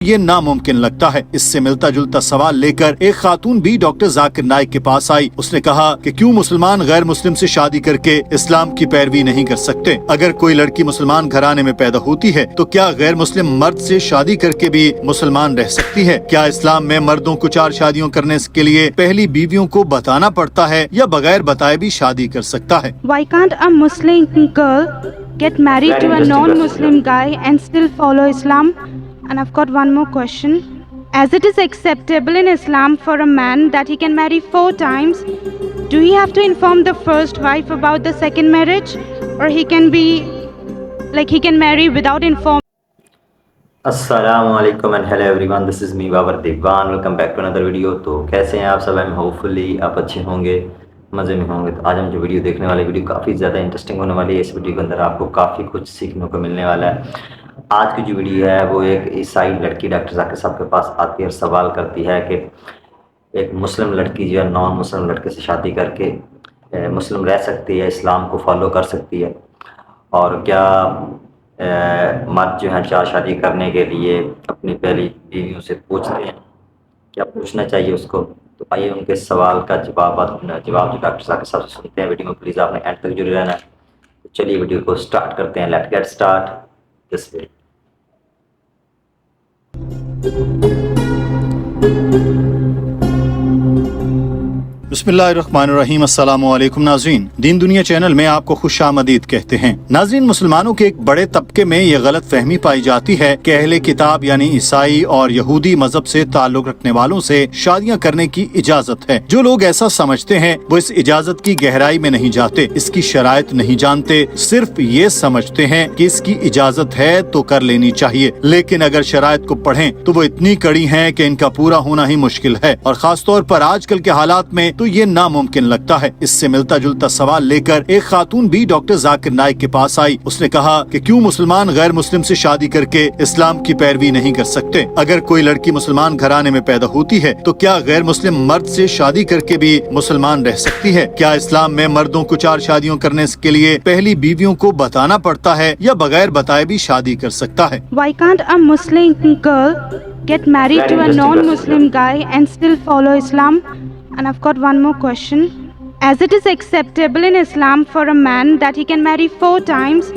یہ ناممکن لگتا ہے۔ اس سے ملتا جلتا سوال لے کر ایک خاتون بھی ڈاکٹر ذاکر نائک کے پاس آئی۔ اس نے کہا کہ کیوں مسلمان غیر مسلم سے شادی کر کے اسلام کی پیروی نہیں کر سکتے؟ اگر کوئی لڑکی مسلمان گھرانے میں پیدا ہوتی ہے تو کیا غیر مسلم مرد سے شادی کر کے بھی مسلمان رہ سکتی ہے؟ کیا اسلام میں مردوں کو 4 شادیوں کرنے کے لیے پہلی بیویوں کو بتانا پڑتا ہے یا بغیر بتائے بھی شادی کر سکتا ہے؟ Why can't a Muslim girl get married to a non-Muslim guy and still follow Islam? And I've got one more question. As it is acceptable in Islam for a man that he can marry 4 times, do he have to inform the first wife about the second marriage? Or he can marry without informing? السلام علیکم and hello everyone, this is me Babar Dewan, welcome back to another video. تو کیسے ہیں آپ سب؟ Hope فلی آپ اچھے ہوں گے، مزے میں ہوں گے۔ تو آج ہم جو ویڈیو دیکھنے والے ویڈیو کافی زیادہ انٹرسٹنگ ہونے والی ہے۔ اس ویڈیو کے اندر آپ کو کافی کچھ سیکھنے کو ملنے والا ہے۔ آج کی جو ویڈیو ہے وہ ایک عیسائی لڑکی ڈاکٹر ذاکر صاحب کے پاس آتی ہے اور سوال کرتی ہے کہ ایک مسلم لڑکی جو ہے نان مسلم لڑکے سے شادی کر کے مسلم رہ سکتی ہے، اسلام کو فالو کر سکتی ہے، اور کیا مرد جو ہیں 4 شادی کرنے کے لیے اپنی پہلی بیویوں سے پوچھتے ہیں، کیا پوچھنا چاہیے اس کو؟ تو آئیے ان کے سوال کا جواب جو ڈاکٹر ذاکر صاحب سے سنتے ہیں۔ ویڈیو میں پلیز آپ نے اینڈ تک جڑے رہنا ہے۔ تو چلیے ویڈیو کو سٹارٹ کرتے ہیں۔ Let get start this video. بسم اللہ الرحمن الرحیم۔ السلام علیکم ناظرین، دین دنیا چینل میں آپ کو خوش آمدید کہتے ہیں۔ ناظرین، مسلمانوں کے ایک بڑے طبقے میں یہ غلط فہمی پائی جاتی ہے کہ اہل کتاب یعنی عیسائی اور یہودی مذہب سے تعلق رکھنے والوں سے شادیاں کرنے کی اجازت ہے۔ جو لوگ ایسا سمجھتے ہیں وہ اس اجازت کی گہرائی میں نہیں جاتے، اس کی شرائط نہیں جانتے، صرف یہ سمجھتے ہیں کہ اس کی اجازت ہے تو کر لینی چاہیے، لیکن اگر شرائط کو پڑھیں تو وہ اتنی کڑی ہیں کہ ان کا پورا ہونا ہی مشکل ہے، اور خاص طور پر آج کل کے حالات میں تو یہ ناممکن لگتا ہے۔ اس سے ملتا جلتا سوال لے کر ایک خاتون بھی ڈاکٹر ذاکر نائک کے پاس آئی۔ اس نے کہا کہ کیوں مسلمان غیر مسلم سے شادی کر کے اسلام کی پیروی نہیں کر سکتے؟ اگر کوئی لڑکی مسلمان گھرانے میں پیدا ہوتی ہے تو کیا غیر مسلم مرد سے شادی کر کے بھی مسلمان رہ سکتی ہے؟ کیا اسلام میں مردوں کو 4 شادیوں کرنے کے لیے پہلی بیویوں کو بتانا پڑتا ہے یا بغیر بتائے بھی شادی کر سکتا ہے؟ Why can't a Muslim girl get married to a non-Muslim guy and still follow Islam? And I've got one more question. As it is acceptable in Islam for a man that he can marry 4 times,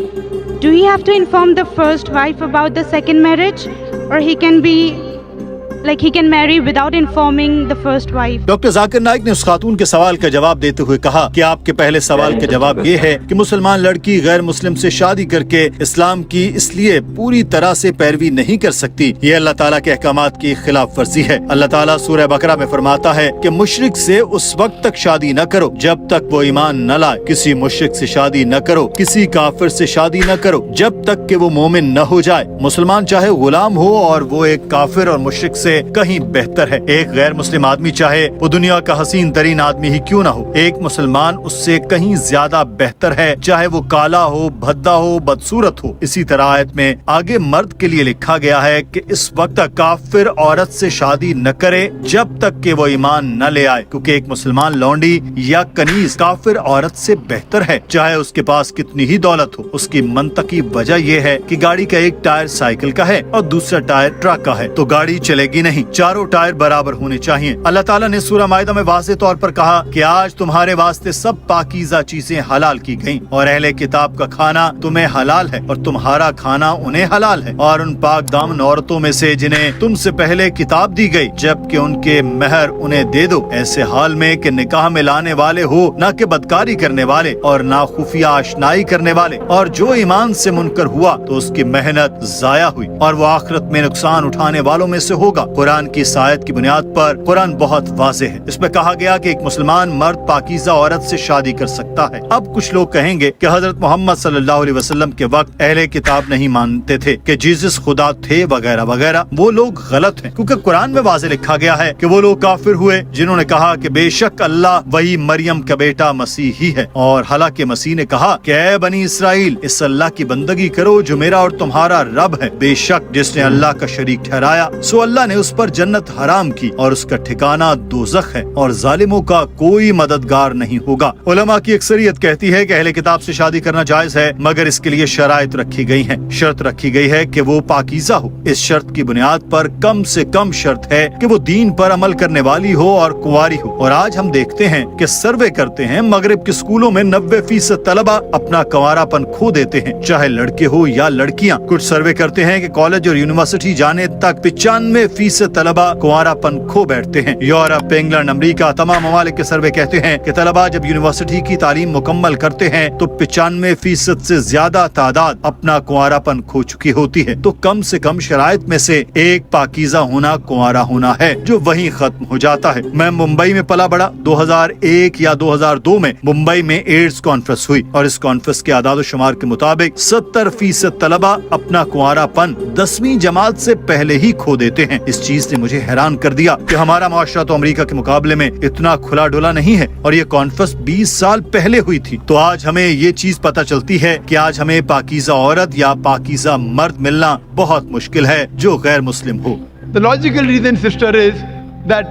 do he have to inform the first wife about the second marriage? Or he can marry without informing the first wife? Doctor Zakir Naik نے اس خاتون کے سوال کا جواب دیتے ہوئے کہا کہ آپ کے پہلے سوال کا جواب یہ ہے کہ مسلمان لڑکی غیر مسلم سے شادی کر کے اسلام کی اس لیے پوری طرح سے پیروی نہیں کر سکتی، یہ اللہ تعالیٰ کے احکامات کی خلاف ورزی ہے۔ اللہ تعالیٰ سورہ بقرہ میں فرماتا ہے کہ مشرک سے اس وقت تک شادی نہ کرو جب تک وہ ایمان نہ لائے، کسی مشرک سے شادی نہ کرو، کسی کافر سے شادی نہ کرو جب تک کہ وہ مومن نہ ہو جائے۔ مسلمان چاہے غلام ہو اور وہ ایک کافر اور مشرک سے کہیں بہتر ہے، ایک غیر مسلم آدمی چاہے وہ دنیا کا حسین ترین آدمی ہی کیوں نہ ہو، ایک مسلمان اس سے کہیں زیادہ بہتر ہے، چاہے وہ کالا ہو، بھدا ہو، بدصورت ہو۔ اسی طرح آیت میں آگے مرد کے لیے لکھا گیا ہے کہ اس وقت تک کافر عورت سے شادی نہ کرے جب تک کہ وہ ایمان نہ لے آئے، کیونکہ ایک مسلمان لونڈی یا کنیز کافر عورت سے بہتر ہے، چاہے اس کے پاس کتنی ہی دولت ہو۔ اس کی منطقی وجہ یہ ہے کہ گاڑی کا ایک ٹائر سائیکل کا ہے اور دوسرا ٹائر ٹرک کا ہے، تو گاڑی چلے گی نہیں، 4 ٹائر برابر ہونے چاہیے۔ اللہ تعالیٰ نے سورہ مائدہ میں واضح طور پر کہا کہ آج تمہارے واسطے سب پاکیزہ چیزیں حلال کی گئیں، اور اہل کتاب کا کھانا تمہیں حلال ہے اور تمہارا کھانا انہیں حلال ہے، اور ان پاک دامن عورتوں میں سے جنہیں تم سے پہلے کتاب دی گئی جبکہ ان کے مہر انہیں دے دو، ایسے حال میں کہ نکاح میں لانے والے ہو، نہ کہ بدکاری کرنے والے اور نہ خفیہ آشنائی کرنے والے، اور جو ایمان سے منکر ہوا تو اس کی محنت ضائع ہوئی اور وہ آخرت میں نقصان اٹھانے والوں میں سے ہوگا۔ قرآن کی آیت کی بنیاد پر قرآن بہت واضح ہے، اس میں کہا گیا کہ ایک مسلمان مرد پاکیزہ عورت سے شادی کر سکتا ہے۔ اب کچھ لوگ کہیں گے کہ حضرت محمد صلی اللہ علیہ وسلم کے وقت اہل کتاب نہیں مانتے تھے کہ جیسس خدا تھے وغیرہ وغیرہ، وہ لوگ غلط ہیں، کیونکہ قرآن میں واضح لکھا گیا ہے کہ وہ لوگ کافر ہوئے جنہوں نے کہا کہ بے شک اللہ وہی مریم کا بیٹا مسیح ہی ہے، اور حالانکہ مسیح نے کہا کہ اے بنی اسرائیل اس اللہ کی بندگی کرو جو میرا اور تمہارا رب ہے، بے شک جس نے اللہ کا شریک ٹھہرایا سو اللہ نے उस पर जन्नत हराम की और उसका ठिकाना दोज़ख है और जालिमों का कोई मददगार नहीं होगा। उलमा की अक्सरियत कहती है कि अहले किताब से शादी करना जायज है, मगर इसके लिए शराइत रखी गई हैं। शर्त रखी गई है कि वो पाकीज़ा हो। इस शर्त की बुनियाद पर कम से कम शर्त है कि वो दीन पर अमल करने वाली हो और कुंवारी हो। और आज हम देखते हैं कि सर्वे करते हैं, मगरिब के स्कूलों में 90% तलबा अपना कंवारापन खो देते हैं, चाहे लड़के हो या लड़कियां। कुछ सर्वे करते हैं कि कॉलेज और यूनिवर्सिटी जाने तक 95% तलबा कुंवारापन खो बैठते हैं। यूरोप, इंग्लैंड, अमेरिका, तमाम ममालिक के सर्वे कहते हैं कि तलबा जब यूनिवर्सिटी की तालीम मुकम्मल करते हैं तो 95% से ज्यादा तादाद अपना कुंवारापन खो चुकी होती है। तो कम से कम शराइत में से एक पाकीज़ा होना, कुंवारा होना है, जो वहीं खत्म हो जाता है। मैं मुंबई में पला बड़ा। 2001 या 2002 में मुंबई में एड्स कॉन्फ्रेंस हुई और इस कॉन्फ्रेंस के आदाद शुमार के मुताबिक 70% तलबा अपना कुंवारापन 10वीं जमात से पहले ही खो देते हैं। इस चीज ने मुझे हैरान कर दिया कि हमारा मुआशरा तो अमेरिका के मुकाबले में इतना खुला डुला नहीं है और ये कॉन्फ्रेंस 20 साल पहले हुई थी। तो आज हमें ये चीज पता चलती है कि आज हमें पाकीज़ा औरत या पाकीज़ा मर्द मिलना बहुत मुश्किल है जो गैर मुस्लिम हो। The logical reason, sister, is that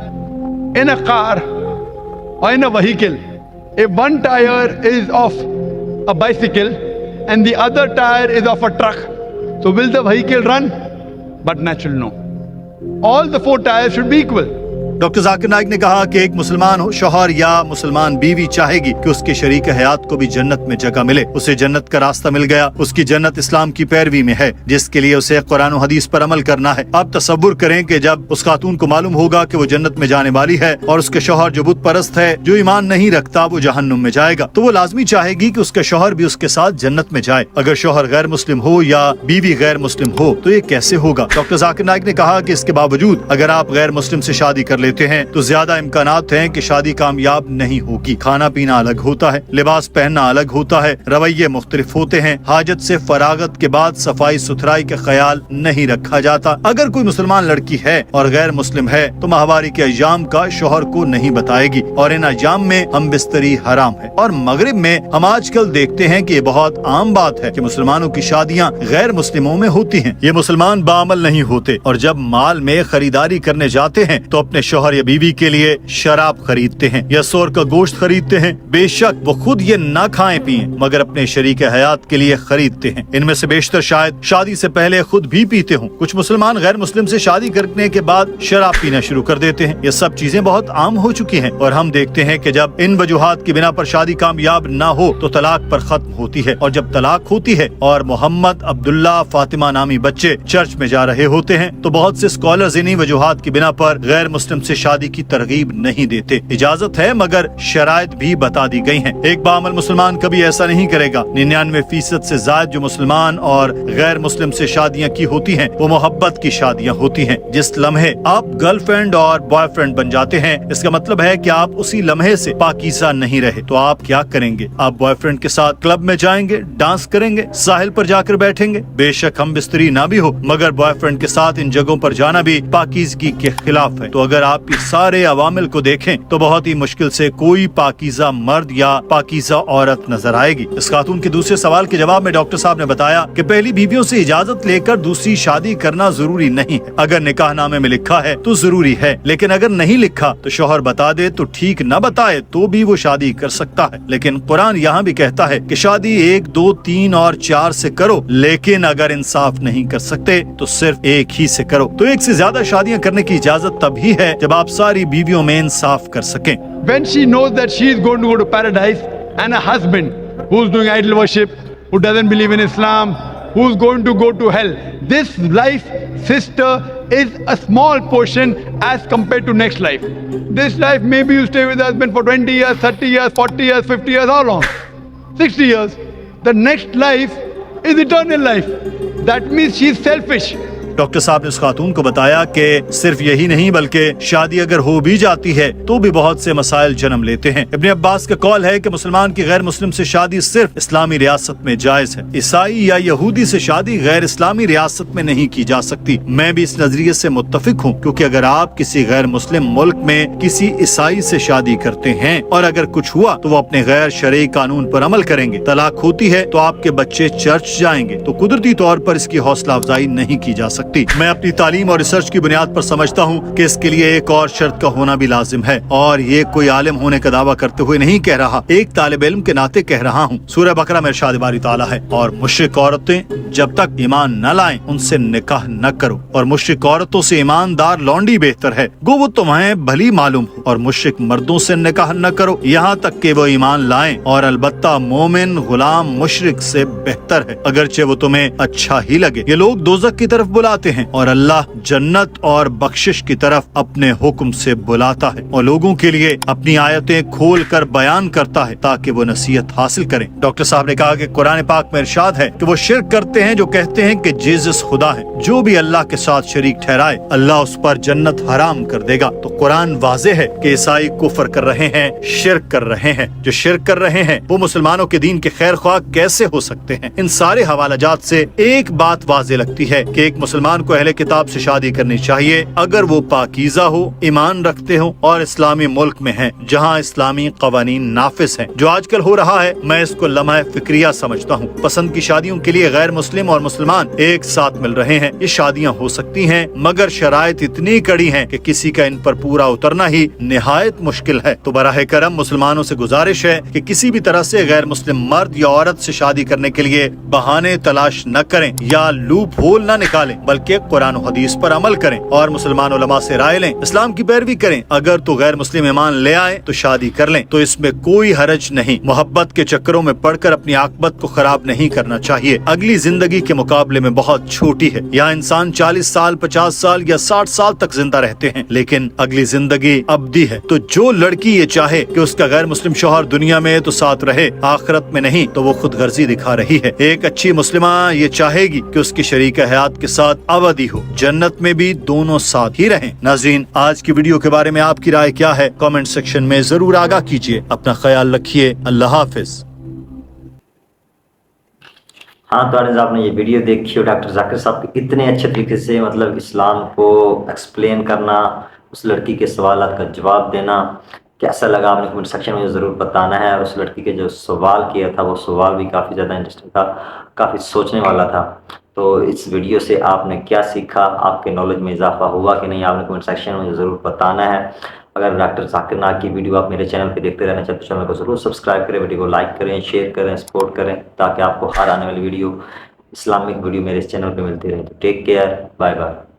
in a car or in a vehicle, if one tire is of a bicycle and the other tire is of a truck, so will the vehicle run? But naturally no. All the 4 tires should be equal. Doctor Zakir Naik ने कहा कि एक मुसलमान शौहर या मुसलमान बीवी चाहेगी कि उसके शरीक हयात को भी जन्नत में जगह मिले। उसे जन्नत का रास्ता मिल गया, उसकी जन्नत इस्लाम की पैरवी में है, जिसके लिए उसे कुरान और हदीस पर अमल करना है। आप तसव्वुर करें कि जब उस खातून को मालूम होगा कि वो जन्नत में जाने वाली है और उसके शौहर जो बुत परस्त है, जो ईमान नहीं रखता, वो जहन्नुम में जाएगा, तो वो लाजमी चाहेगी कि उसका शौहर भी उसके साथ जन्नत में जाए। अगर शौहर गैर मुस्लिम हो या बीवी गैर मुस्लिम हो तो ये कैसे होगा? डॉक्टर जाकिर नाइक ने कहा कि इसके बावजूद अगर आप गैर मुस्लिम से शादी कर लेते हैं तो ज्यादा इम्कानात हैं कि शादी कामयाब नहीं होगी। खाना पीना अलग होता है, लिबास पहनना अलग होता है, रवैये मुख्तलिफ होते हैं, हाजत से फरागत के बाद सफाई सुथराई का ख्याल नहीं रखा जाता। अगर कोई मुसलमान लड़की है और गैर मुस्लिम है तो माहवारी के अय्याम का शौहर को नहीं बताएगी और इन अय्याम में हम बिस्तरी हराम है। और मगरिब में हम आजकल देखते हैं कि ये बहुत आम बात है कि मुसलमानों की शादियां गैर मुस्लिमों में होती हैं। ये मुसलमान बाअमल नहीं होते और जब माल में खरीदारी करने जाते हैं तो अपने शौहर या बीवी के लिए शराब खरीदते हैं या सूअर का गोश्त खरीदते हैं। बेशक वो खुद ये ना खाएं पिएं मगर अपने शरीक हयात के लिए खरीदते हैं। इनमें से बेशतर शायद शादी से पहले खुद भी पीते हों। कुछ मुसलमान गैर मुस्लिम से शादी करने के बाद शराब पीना शुरू कर देते हैं। ये सब चीजें बहुत आम हो चुकी हैं और हम देखते हैं कि जब इन वजूहात की बिना पर शादी कामयाब ना हो तो तलाक पर खत्म होती है। और जब तलाक होती है और मोहम्मद, अब्दुल्ला, फातिमा नामी बच्चे चर्च में जा रहे होते हैं तो बहुत से स्कॉलर्स इन्हीं वजूहात की बिना पर गैर मुस्लिम से शादी की तरगीब नहीं देते। इजाजत है मगर शराइत भी बता दी गई हैं। एक बाअमल मुसलमान कभी ऐसा नहीं करेगा। 99% से ज्यादा जो मुसलमान और गैर मुस्लिम से शादियां की होती हैं वो मोहब्बत की शादियां होती हैं। जिस लम्हे आप गर्लफ्रेंड और बॉयफ्रेंड बन जाते हैं इसका मतलब है कि आप उसी लम्हे से पाकीज़ा नहीं रहे। तो आप क्या करेंगे? आप बॉयफ्रेंड के साथ क्लब में जाएंगे, डांस करेंगे, साहिल पर जाकर बैठेंगे। बेशक हम बिस्तरी ना भी हो मगर बॉयफ्रेंड के साथ इन जगहों पर जाना भी पाकीज़गी के खिलाफ है। तो अगर आप ये सारे अवामिल को देखें तो बहुत ही मुश्किल से कोई पाकीज़ा मर्द या पाकीज़ा औरत नजर आएगी। इस खातून के दूसरे सवाल के जवाब में डॉक्टर साहब ने बताया कि पहली बीवियों से इजाजत लेकर दूसरी शादी करना जरूरी नहीं है। अगर निकाहनामे में लिखा है तो जरूरी है, लेकिन अगर नहीं लिखा तो शौहर बता दे तो ठीक, न बताए तो भी वो शादी कर सकता है। लेकिन कुरान यहाँ भी कहता है कि शादी 1, 2, 3 और 4 से करो, लेकिन अगर इंसाफ नहीं कर सकते तो सिर्फ एक ही से करो। तो एक से ज्यादा शादियां करने की इजाजत तभी है जब आप सारी बीवियों में इंसाफ कर सकें। When she knows that she is going to go to paradise and a husband who's doing idol worship, who doesn't believe in Islam, who's going to go to hell, this life, sister, is a small portion as compared to next life. This life, maybe you stay with the husband for 20 years, 30 years, 40 years, 50 years, how long? 60 years. The next life is eternal life. That means she is selfish. Doctor साहब ने उस खातून को बताया कि सिर्फ यही नहीं बल्कि शादी अगर हो भी जाती है तो भी बहुत से मसाइल जन्म लेते हैं। इब्ने अब्बास का कौल है कि मुसलमान की गैर मुस्लिम से शादी सिर्फ इस्लामी रियासत में जायज है। ईसाई या यहूदी से शादी गैर इस्लामी रियासत में नहीं की जा सकती। मैं भी इस नजरिए से मुत्तफिक हूँ, क्योंकि अगर आप किसी गैर मुस्लिम मुल्क में किसी ईसाई से शादी करते हैं और अगर कुछ हुआ तो वो अपने गैर शरई कानून पर अमल करेंगे। तलाक होती है तो आपके बच्चे चर्च जाएंगे, तो कुदरती तौर पर इसकी हौसला अफजाई नहीं की जा सकती। सकती। मैं अपनी तालीम और रिसर्च की बुनियाद पर समझता हूँ कि इसके लिए एक और शर्त का होना भी लाजिम है, और ये कोई आलिम होने का दावा करते हुए नहीं कह रहा, एक तालिब इल्म के नाते कह रहा हूँ। सूरह बकरा में इरशाद बारी ताला है, और मुशरिक औरतें जब तक ईमान न लाएं उनसे निकाह न करो, और मुशरिक औरतों से ईमानदार लौंडी बेहतर है, गो वो तुम्हें भली मालूम हो, और मुशरिक मर्दों से निकाह न करो यहाँ तक कि वो ईमान लाएं, और अलबत्ता मोमिन गुलाम मुशरिक से बेहतर है, अगरचे वो तुम्हें अच्छा ही लगे। ये लोग दोज़ख की तरफ बुलाते हैं और अल्लाह जन्नत और बख्शिश की तरफ अपने हुक्म से बुलाता है, और लोगों के लिए अपनी आयतें खोल कर बयान करता है ताकि वो नसीहत हासिल करें। डॉक्टर साहब ने कहा कि कुरान पाक में इरशाद है कि वो शिर्क करते हैं जो कहते हैं कि जीसस खुदा है, जो भी अल्लाह के साथ शरीक ठहराए अल्लाह उस पर जन्नत हराम कर देगा। तो कुरान वाज़ेह है कि ईसाई कुफ्र कर रहे हैं, शिर्क कर रहे हैं। जो शिर्क कर रहे हैं वो मुसलमानों के दीन के खैर ख्वाह कैसे हो सकते हैं? इन सारे हवालाजात से एक बात वाज़ेह लगती है कि एक मुसलमान को अहले किताब से शादी करनी चाहिए अगर वो पाकीज़ा हो, ईमान रखते हो और इस्लामी मुल्क में है जहाँ इस्लामी कवानीन नाफिज हैं। जो आजकल हो रहा है मैं इसको लम्हा फिक्रिया समझता हूँ। पसंद की शादियों के लिए गैर मुस्लिम और मुसलमान एक साथ मिल रहे हैं। ये शादियाँ हो सकती हैं मगर शराइत इतनी कड़ी हैं कि किसी का इन पर पूरा उतरना ही निहायत मुश्किल है। तो बराह करम मुसलमानों से गुजारिश है कि किसी भी तरह से गैर मुस्लिम मर्द या औरत से शादी करने के लिए बहाने तलाश न करें या लूप होल न निकालें, बल्कि कुरान और हदीस पर अमल करें और मुसलमान उलमा से राय लें, इस्लाम की पैरवी करें। अगर तो गैर मुस्लिम ईमान ले आए तो शादी कर लें, तो इसमें कोई हरज नहीं। मोहब्बत के चक्करों में पड़कर अपनी आकबत को खराब नहीं करना चाहिए। अगली जिंदगी के मुकाबले में बहुत छोटी है। यहाँ इंसान 40 साल, 50 साल या 60 साल तक जिंदा रहते हैं, लेकिन अगली जिंदगी अब्दी है। तो जो लड़की ये चाहे कि उसका गैर मुस्लिम शौहर दुनिया में तो साथ रहे, आखिरत में नहीं, तो वो खुद गर्जी दिखा रही है। एक अच्छी मुस्लिमा ये चाहेगी कि उसकी शरीक हयात के साथ अबदी हो, जन्नत में भी दोनों साथ ही रहें। नाज़रीन, आज की वीडियो के बारे में आपकी राय क्या है? कमेंट सेक्शन में जरूर आगाह कीजिए। अपना ख्याल रखिए। अल्लाह हाफिज। हाँ तो आज आपने ये वीडियो देखी और डॉक्टर जाकिर साहब के इतने अच्छे तरीके से मतलब इस्लाम को एक्सप्लेन करना, उस लड़की के सवालात का जवाब देना, कैसा लगा आपने कमेंट सेक्शन में ज़रूर बताना है। और उस लड़की के जो सवाल किया था वो सवाल भी काफ़ी ज़्यादा इंटरेस्टिंग था, काफ़ी सोचने वाला था। तो इस वीडियो से आपने क्या सीखा, आपके नॉलेज में इजाफा हुआ कि नहीं, आपने कमेंट सेक्शन में ज़रूर बताना है। अगर डॉक्टर जाकिर नाइक की वीडियो आप मेरे चैनल पे देखते रहना चाहते तो चैनल को ज़रूर सब्सक्राइब करें, वीडियो को लाइक करें, शेयर करें, सपोर्ट करें, ताकि आपको हर आने वाली वीडियो इस्लामिक वीडियो मेरे इस चैनल पे मिलती रहे। तो टेक केयर, बाय बाय।